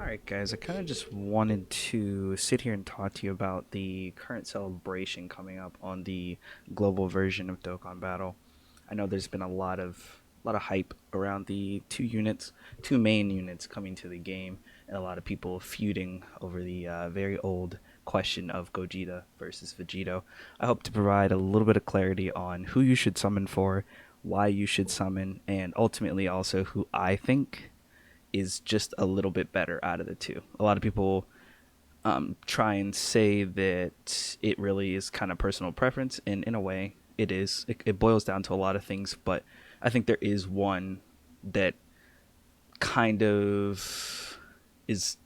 Alright guys, I kind of just wanted to sit here and talk to you about the current celebration coming up on the global version of Dokkan Battle. I know there's been a lot of hype around the two main units coming to the game, and a lot of people feuding over the very old question of Gogeta versus VEGITO. I hope to provide a little bit of clarity on who you should summon for, why you should summon, and ultimately also who I think is just a little bit better out of the two. A lot of people try and say that it really is kind of personal preference, and in a way, it is. It boils down to a lot of things, but I think there is one that kind of is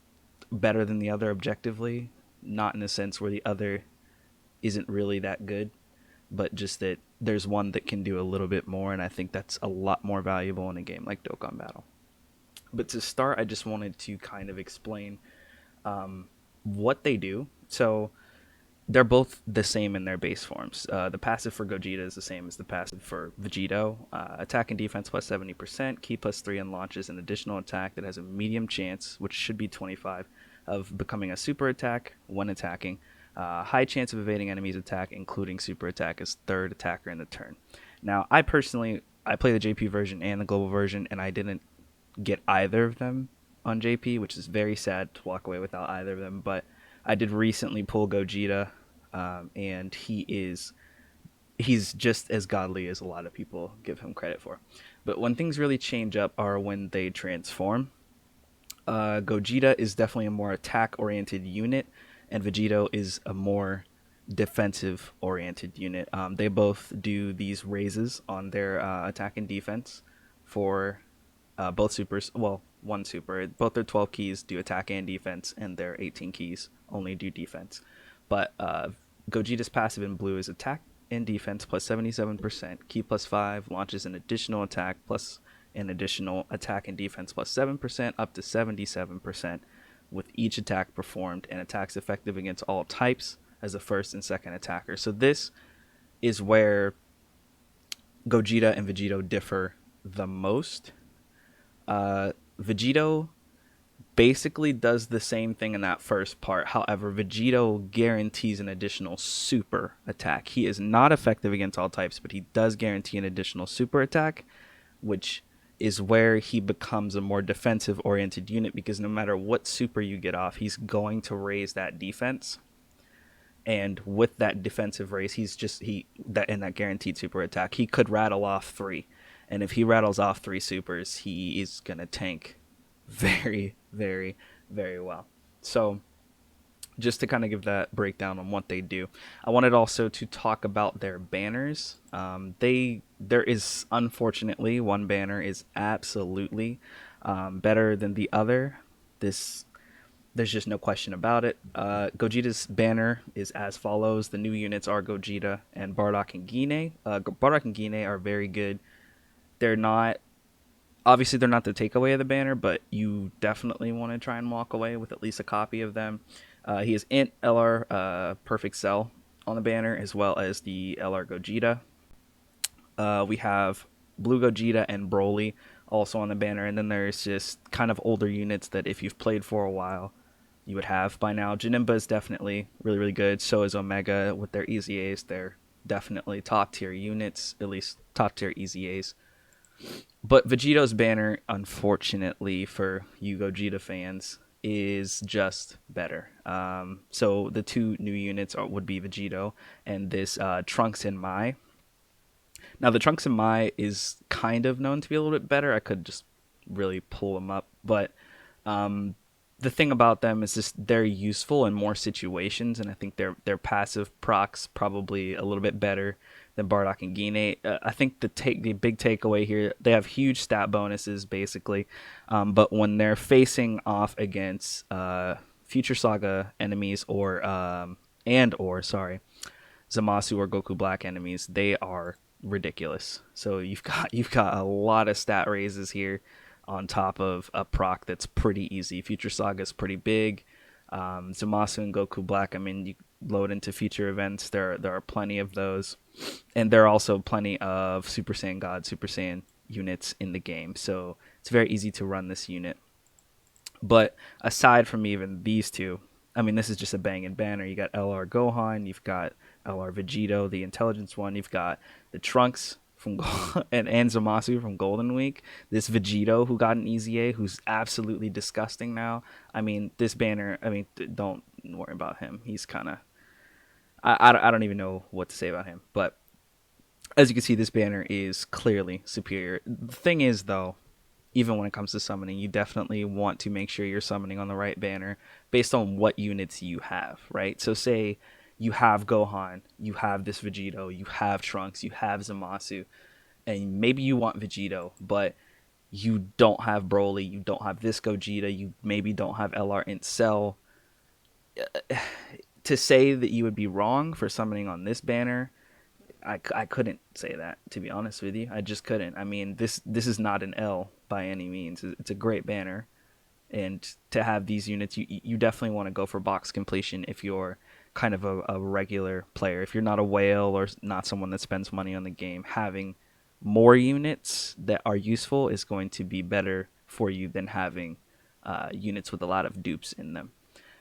better than the other objectively, not in a sense where the other isn't really that good, but just that there's one that can do a little bit more, and I think that's a lot more valuable in a game like Dokkan Battle. But to start, I just wanted to kind of explain what they do. So they're both the same in their base forms. The passive for Gogeta is the same as the passive for Vegito. Attack and defense plus 70%, key plus 3 and launches an additional attack that has a medium chance, which should be 25, of becoming a super attack when attacking. High chance of evading enemies' attack, including super attack, as third attacker in the turn. Now, I play the JP version and the global version, and I didn't get either of them on JP, which is very sad to walk away without either of them. But I did recently pull Gogeta, and he's just as godly as a lot of people give him credit for. But when things really change up are when they transform. Gogeta is definitely a more attack-oriented unit, and Vegito is a more defensive-oriented unit. They both do these raises on their attack and defense for both supers. Well, one super. Both their 12 keys do attack and defense, and their 18 keys only do defense. But Gogeta's passive in blue is attack and defense plus 77%, key plus 5, launches an additional attack plus an additional attack and defense plus 7%, up to 77%, with each attack performed, and attacks effective against all types as a first and second attacker. So this is where Gogeta and Vegito differ the most. Vegito basically does the same thing in that first part. However, Vegito guarantees an additional super attack. He is not effective against all types, but he does guarantee an additional super attack, which is where he becomes a more defensive oriented unit, because no matter what super you get off, he's going to raise that defense. And with that defensive raise, that guaranteed super attack, he could rattle off 3. And if he rattles off 3 supers, he is going to tank very, very, very well. So just to kind of give that breakdown on what they do, I wanted also to talk about their banners. There is, unfortunately, one banner is absolutely better than the other. There's just no question about it. Gogeta's banner is as follows. The new units are Gogeta and Bardock and Guinea. Bardock and Guinea are very good. They're not the takeaway of the banner, but you definitely want to try and walk away with at least a copy of them. He is Int, LR, Perfect Cell on the banner, as well as the LR Gogeta. We have Blue Gogeta and Broly also on the banner, and then there's just kind of older units that if you've played for a while, you would have by now. Janemba is definitely really, really good. So is Omega with their Easy A's. They're definitely top tier units, at least top tier Easy A's. But Vegito's banner, unfortunately for you Gogeta fans, is just better. So the two new units would be Vegito and this Trunks and Mai. Now the Trunks and Mai is kind of known to be a little bit better. I could just really pull them up, but the thing about them is just they're useful in more situations, and I think their passive procs probably a little bit better than Bardock and Guinea. I think the big takeaway here, they have huge stat bonuses basically, but when they're facing off against Future Saga enemies or Zamasu or Goku Black enemies, they are ridiculous. So you've got a lot of stat raises here on top of a proc that's pretty easy. Future Saga is pretty big. Zamasu and Goku Black, I mean, you load into future events, there are plenty of those, and there are also plenty of Super Saiyan God, Super Saiyan units in the game, so it's very easy to run this unit. But aside from even these two, I mean, this is just a banging banner. You got LR Gohan, you've got LR Vegito, the intelligence one, you've got the Trunks from and Zamasu from Golden Week. This Vegito who got an easy A, who's absolutely disgusting now. I mean, this banner. I mean, don't worry about him. He's kind of. I don't even know what to say about him. But as you can see, this banner is clearly superior. The thing is, though, even when it comes to summoning, you definitely want to make sure you're summoning on the right banner based on what units you have, right? So say you have Gohan, you have this Vegito, you have Trunks, you have Zamasu, and maybe you want Vegito, but you don't have Broly, you don't have this Gogeta, you maybe don't have LR Int Cell. To say that you would be wrong for summoning on this banner, I couldn't say that, to be honest with you. I just couldn't. I mean, this is not an L by any means. It's a great banner, and to have these units, you definitely want to go for box completion if you're kind of a regular player. If you're not a whale or not someone that spends money on the game, having more units that are useful is going to be better for you than having units with a lot of dupes in them.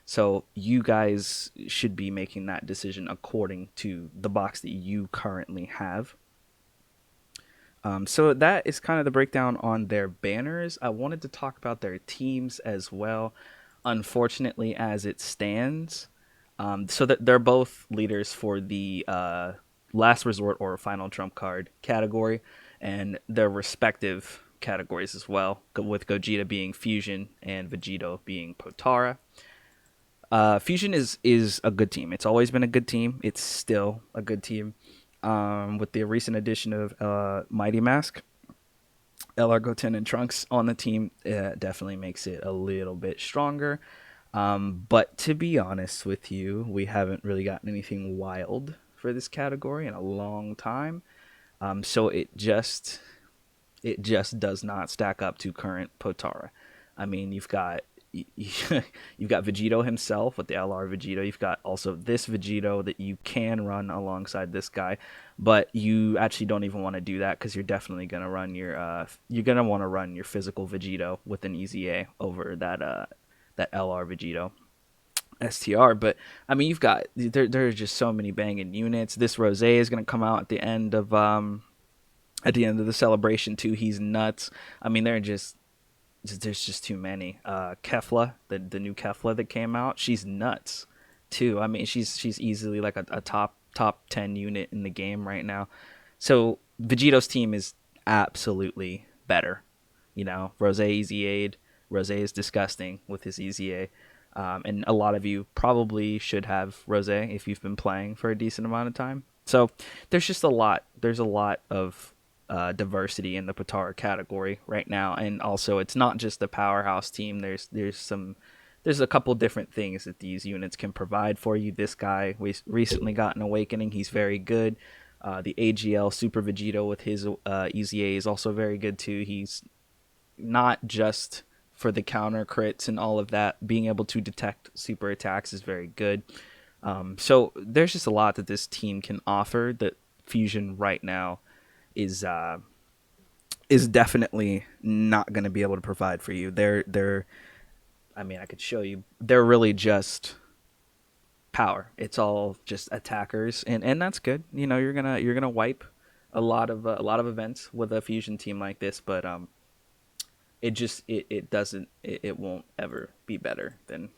So you guys should be making that decision according to the box that you currently have. So that is kind of the breakdown on their banners. I wanted to talk about their teams as well. Unfortunately, as it stands, so that they're both leaders for the last resort or final trump card category, and their respective categories as well, with Gogeta being Fusion and Vegito being Potara. Fusion is a good team. It's always been a good team. It's still a good team. With the recent addition of Mighty Mask, LR Goten and Trunks on the team, definitely makes it a little bit stronger. But to be honest with you, we haven't really gotten anything wild for this category in a long time. So it just does not stack up to current Potara. I mean, you've got Vegito himself with the LR Vegito. You've got also this Vegito that you can run alongside this guy, but you actually don't even want to do that because you're definitely gonna run you're gonna want to run your physical Vegito with an easy A over that LR Vegito STR. But I mean, there's just so many banging units. This Rose is gonna come out at the end of the celebration too. He's nuts. I mean, there's just too many. Kefla, the new Kefla that came out, she's nuts too. I mean, she's easily like a top 10 unit in the game right now. So Vegito's team is absolutely better. You know, Rose easy aid. Rose is disgusting with his easy A. And a lot of you probably should have Rose if you've been playing for a decent amount of time. So there's just a lot. There's a lot of diversity in the Potara category right now, and also it's not just the powerhouse team. There's a couple different things that these units can provide for you. This guy we recently got an awakening. He's very good. The AGL Super Vegito with his easy A is also very good too. He's not just for the counter crits and all of that. Being able to detect super attacks is very good. So there's just a lot that this team can offer that Fusion right now is definitely not going to be able to provide for you. I mean, I could show you. They're really just power. It's all just attackers, and that's good. You know, you're gonna wipe a lot of events with a Fusion team like this, but it won't ever be better than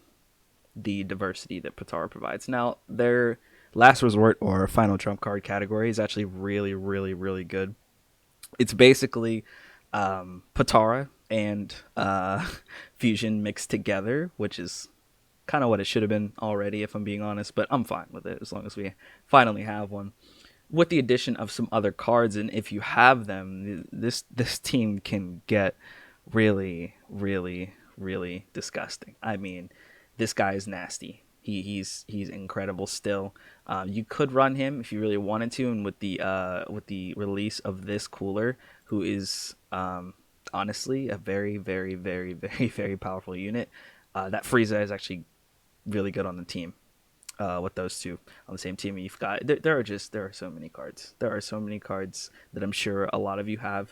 the diversity that Potara provides. Now, their last resort or final trump card category is actually really, really, really good. It's basically Potara and Fusion mixed together, which is kind of what it should have been already, if I'm being honest, but I'm fine with it as long as we finally have one. With the addition of some other cards, and if you have them, this team can get really, really, really disgusting. I mean, this guy is nasty. He's incredible still. You could run him if you really wanted to, and with the release of this cooler, who is honestly a very, very, very, very, very powerful unit. That Frieza is actually really good on the team. With those two on the same team, you've got there are so many cards. There are so many cards that I'm sure a lot of you have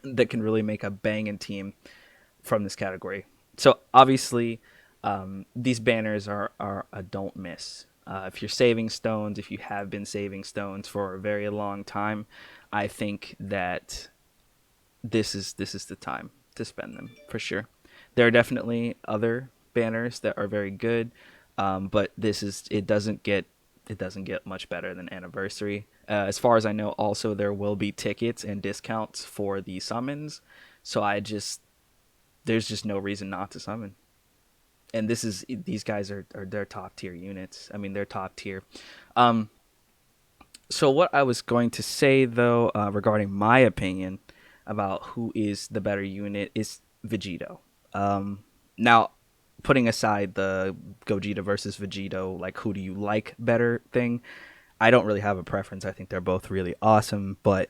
that can really make a banging team from this category. So obviously, these banners are a don't miss. If you're saving stones, if you have been saving stones for a very long time, I think that this is the time to spend them for sure. There are definitely other banners that are very good, but it doesn't get much better than anniversary. As far as I know, also there will be tickets and discounts for the summons, so there's just no reason not to summon. And these guys are their top tier units. I mean, they're top tier. Um, so what I was going to say though, regarding my opinion about who is the better unit is Vegito. Now, putting aside the Gogeta versus Vegito, like who do you like better thing, I don't really have a preference. I think they're both really awesome, but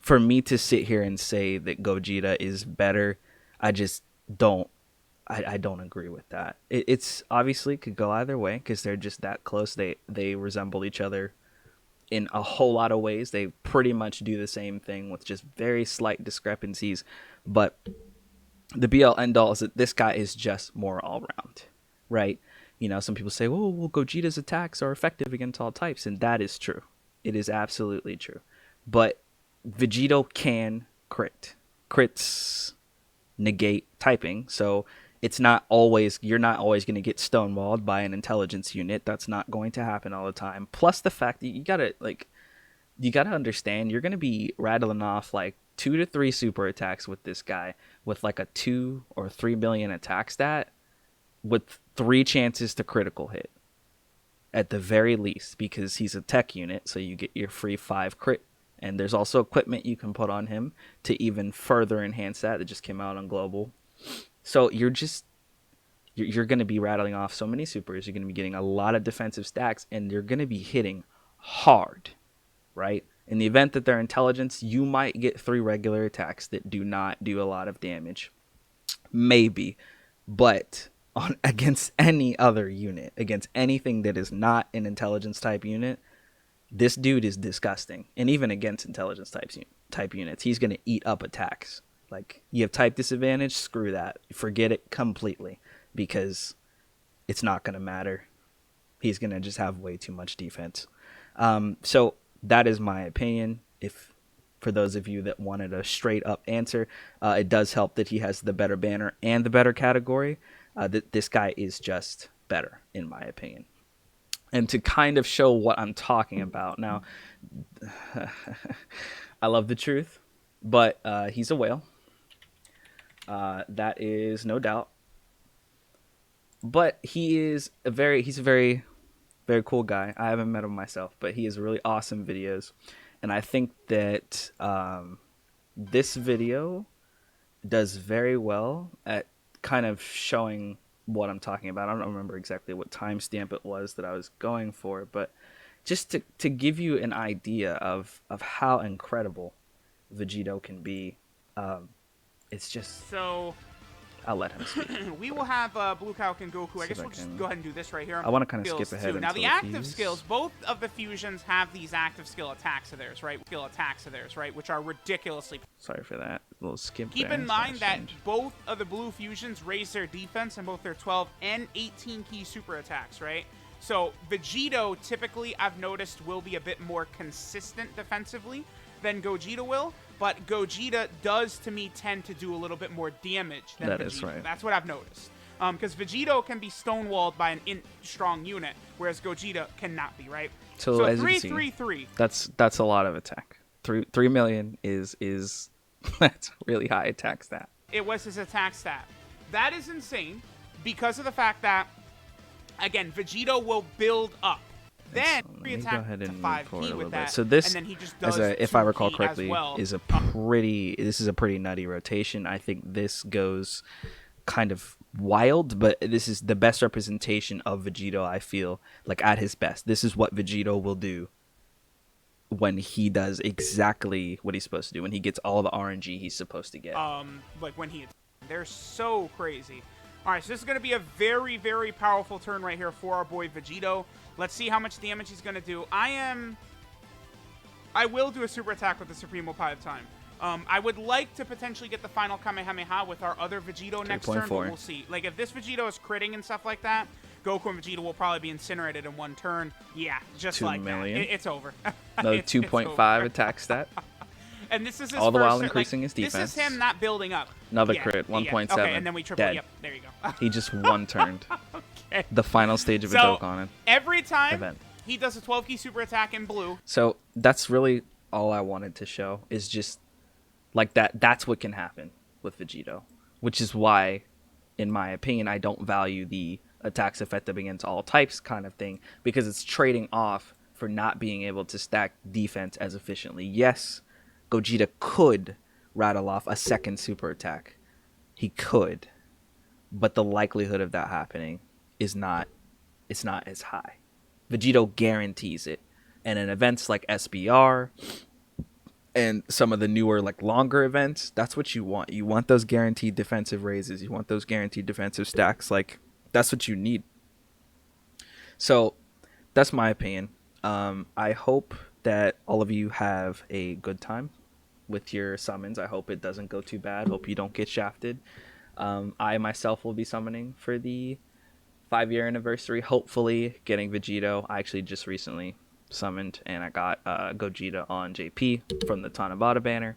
for me to sit here and say that Gogeta is better, I just don't. I don't agree with that. It's obviously could go either way because they're just that close. They resemble each other in a whole lot of ways. They pretty much do the same thing with just very slight discrepancies. But the BL end all is that this guy is just more all round, right? Some people say, well, Gogeta's attacks are effective against all types, and that is true. It is absolutely true. But Vegito can crit. Crits negate typing, so you're not always going to get stonewalled by an intelligence unit. That's not going to happen all the time. Plus the fact that you gotta understand you're going to be rattling off like 2 to 3 super attacks with this guy with like a 2 or 3 million attack stat with 3 chances to critical hit at the very least, because he's a tech unit, so you get your free 5 crit. And there's also equipment you can put on him to even further enhance that just came out on global. So you're going to be rattling off so many supers. You're going to be getting a lot of defensive stacks, and you're going to be hitting hard, right? In the event that they're intelligence, you might get 3 regular attacks that do not do a lot of damage. Maybe. But against any other unit, against anything that is not an intelligence type unit, this dude is disgusting. And even against intelligence type units, he's going to eat up attacks. Like, you have type disadvantage, screw that. Forget it completely, because it's not going to matter. He's going to just have way too much defense. So that is my opinion. If for those of you that wanted a straight up answer, it does help that he has the better banner and the better category. This guy is just better, in my opinion. And to kind of show what I'm talking about now, I love the truth, but he's a whale. That is no doubt. But he's a very, very cool guy. I haven't met him myself, but he has really awesome videos. And I think that this video does very well at kind of showing what I'm talking about. I don't remember exactly what timestamp it was that I was going for, but just to give you an idea of how incredible Vegito can be. It's just... So... I'll let him speak. We will have Blue Cow and Goku. I guess we'll just go ahead and do this right here. I want to kind of skip ahead. Now, the active skills, both of the fusions have these active skill attacks of theirs, right? Which are ridiculously... Sorry for that. A little skip. Keep in mind that both of the blue fusions raise their defense in both their 12 and 18 key super attacks, right? So, Vegito, typically, I've noticed, will be a bit more consistent defensively than Gogeta will. But Gogeta does, to me, tend to do a little bit more damage than Vegito. That is right. That's what I've noticed. Because Vegito can be stonewalled by an strong unit, whereas Gogeta cannot be, right? So as 3-3-3. That's a lot of attack. 3 million is that's really high attack stat. It was his attack stat. That is insane because of the fact that, again, Vegito will build up. Then re-attack to 5P with that, so this, and then he just does if I recall correctly, well. is a pretty nutty rotation. I think this goes kind of wild, but this is the best representation of Vegito, I feel, like at his best. This is what Vegito will do when he does exactly what he's supposed to do, when he gets all the RNG he's supposed to get. Like when they're so crazy. All right, so this is going to be a very, very powerful turn right here for our boy Vegito. Let's see how much damage he's going to do. I will do a super attack with the Supremo Pie of Time. I would like to potentially get the final Kamehameha with our other Vegito next turn, but 3.4. we'll see. Like, if this Vegito is critting and stuff like that, Goku and Vegeta will probably be incinerated in one turn. Yeah, just 2 like million. that. It's over. Another It's 2.5 over. attack stat. And this is his All the first while turn, increasing like, his defense. This is him not building up. Another Yeah, crit, 1.7. Okay, and then we triple. Dead. Yep, there you go. He just one-turned. Okay. The final stage of a So Dokkan every time event. he does a 12 key super attack in blue. So that's really all I wanted to show, is just like that. That's what can happen with Vegito, which is why, in my opinion, I don't value the attacks effective against all types kind of thing, because it's trading off for not being able to stack defense as efficiently. Yes, Gogeta could rattle off a second super attack. He could, but the likelihood of that happening is not as high. Vegito guarantees it. And in events like SBR and some of the newer, like, longer events, that's what you want. You want those guaranteed defensive raises. You want those guaranteed defensive stacks. Like, that's what you need. So that's my opinion. I hope that all of you have a good time with your summons. I hope it doesn't go too bad. Hope you don't get shafted. I myself will be summoning for the 5-year anniversary, hopefully getting Vegito. I actually just recently summoned and I got Gogeta on JP from the Tanabata banner.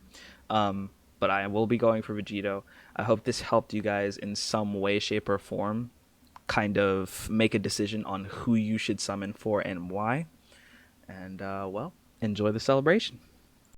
But I will be going for Vegito. I hope this helped you guys in some way, shape, or form kind of make a decision on who you should summon for and why. And, well, enjoy the celebration.